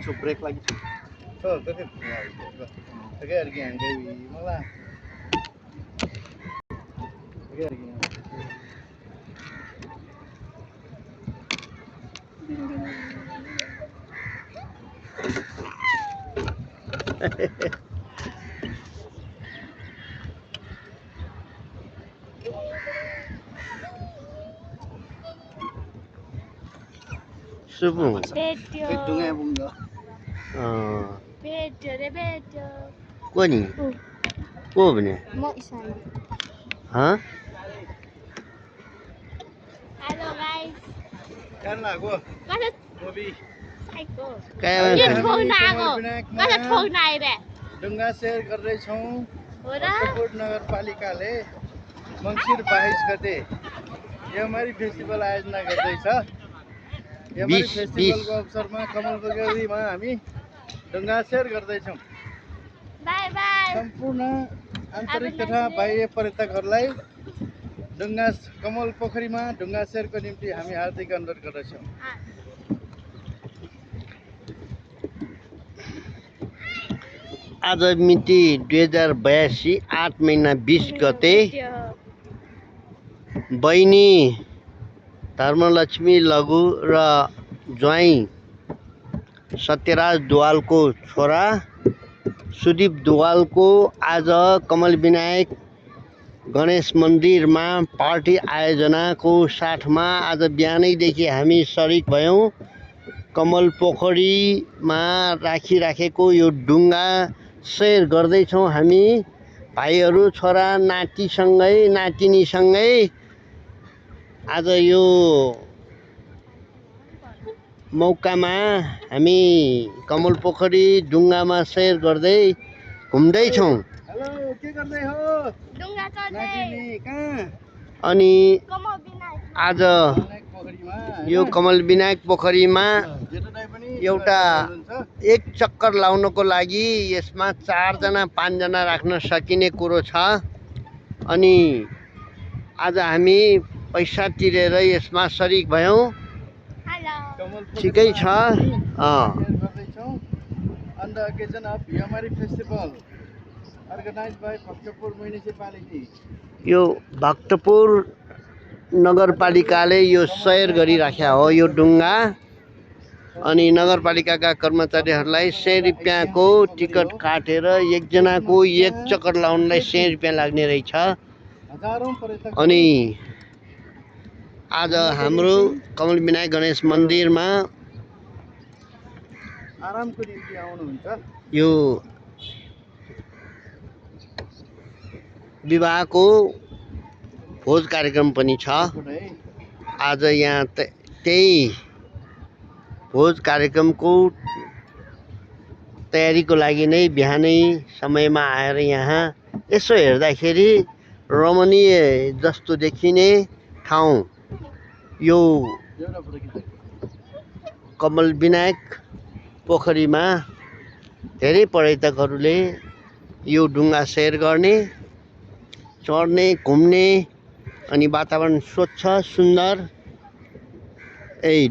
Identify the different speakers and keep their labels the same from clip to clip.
Speaker 1: छु ब्रेक लागि छु
Speaker 2: Keke harga yang kayak malah. Keke harga yang.
Speaker 1: Subuh.
Speaker 3: Bedio.
Speaker 2: Hidungnya bunga.
Speaker 3: Bedio deh bedio.
Speaker 1: Kau ni? Kau bener?
Speaker 3: Mau isana.
Speaker 1: Hah?
Speaker 3: Halo guys.
Speaker 2: Kan lah gua.
Speaker 3: Masa
Speaker 2: Mobi.
Speaker 3: psycho.
Speaker 1: Kayak
Speaker 3: Dia
Speaker 1: mana?
Speaker 3: ठोक ना आगो. Masa ठोक ना आइरे.
Speaker 2: ढुङ्गा share गर्दैछौँ
Speaker 3: हो र?
Speaker 2: भक्तपुर नगरपालिकाले मङ्सिर 22 गते यमरी फेस्टिभल आयोजना गर्दैछ। यमरी फेस्टिभलको अवसरमा कमल पोखरीमा हामी ढुङ्गा शेयर गर्दैछौँ।
Speaker 3: Bye bye.
Speaker 2: सम्पूर्ण आन्तरिक तथा बाह्य पर्यटकहरूलाई कमल पोखरीमा ढुङ्गा शेयरको निम्ति हामी हार्दिक अनुरोध गर्दछौँ।
Speaker 1: आज मिति 2082 8 महिना 20 गते बहिनी धर्मलक्ष्मी लघु र ज्वाइँ सत्यराज दुवालको छोरा सुदीप दुवालको आज कमल विनायक गणेश मन्दिरमा पार्टी आयोजनाको साथमा आज बिहानैदेखि हामी सरिक भयौँ। कमल पोखरीमा राखिराखेको यो ढुङ्गा शेयर गर्दैछौँ हामी भाइहरू छोरा नातिसँगै नातिनीसँगै आज यो मौकामा हामी कमल पोखरी ढुङ्गामा शेयर गर्दै घुम्दैछौँ।
Speaker 2: हेलो के गर्दै हो?
Speaker 3: ढुङ्गा चढ्दै.
Speaker 2: नातिनी कहाँ?
Speaker 1: अनि
Speaker 3: कमल विनायक.
Speaker 1: आज
Speaker 2: पोखरीमा
Speaker 1: यो कमल विनायक पोखरीमा
Speaker 2: जेठो दाइ पनि
Speaker 1: एउटा
Speaker 2: हुनुहुन्छ।
Speaker 1: एक चक्कर लाउनको लागि यसमा 4 जना 5 जना राख्न सकिने कुरो छ। अनि आज हामी पैसा तिरेर यसमा सरिक भयौँ। ठिकै छ।
Speaker 2: On the occasion of Yamari Festival organized by Bhaktapur Municipality.
Speaker 1: यो भक्तपुर नगरपालिकाले यो शेयर गरिराख्या हो यो ढुङ्गा। अनि नगरपालिकाका कर्मचारीहरूलाई 100 रुपियाँको टिकट काटेर एकजनाको एक चक्कर लाउनलाई 100 रुपियाँ लाग्ने रहेछ। अनि आज हाम्रो कमल विनायक गणेश मन्दिरमा
Speaker 2: आरामको निम्ति आउनुहुन्छ।
Speaker 1: यो विवाहको भोज कार्यक्रम पनि छ। आज यहाँ त्यही भोज कार्यक्रमको तयारीको लागि नै बिहानै समयमा आएर यहाँ यसो हेर्दाखेरि रमणीय जस्तो देखिने ठाउँ यो कमल विनायक पोखरीमा धेरै पर्यटकहरूले यो ढुङ्गा शेयर गर्ने चढ्ने घुम्ने अनि वातावरण स्वच्छ सुन्दर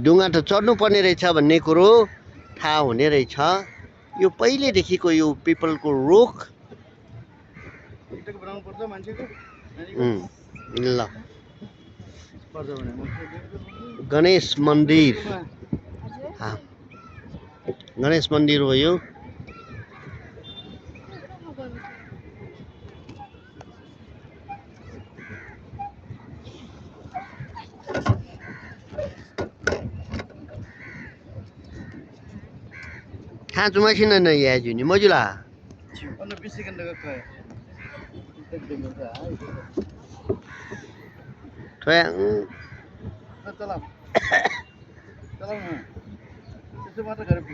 Speaker 1: ढुङ्गा त चढ्नु पर्ने रहेछ भन्ने कुरो थाहा हुने रहेछ। यो पहिलेदेखिको यो पिपलको रुख ल गणेश मन्दिर गणेश मन्दिर हो यो। खाँचो मसिन न याजुनी मजुला
Speaker 2: Ono bisikan daga kaya.
Speaker 1: Thoya
Speaker 2: Talam. Talam. Itu mata garip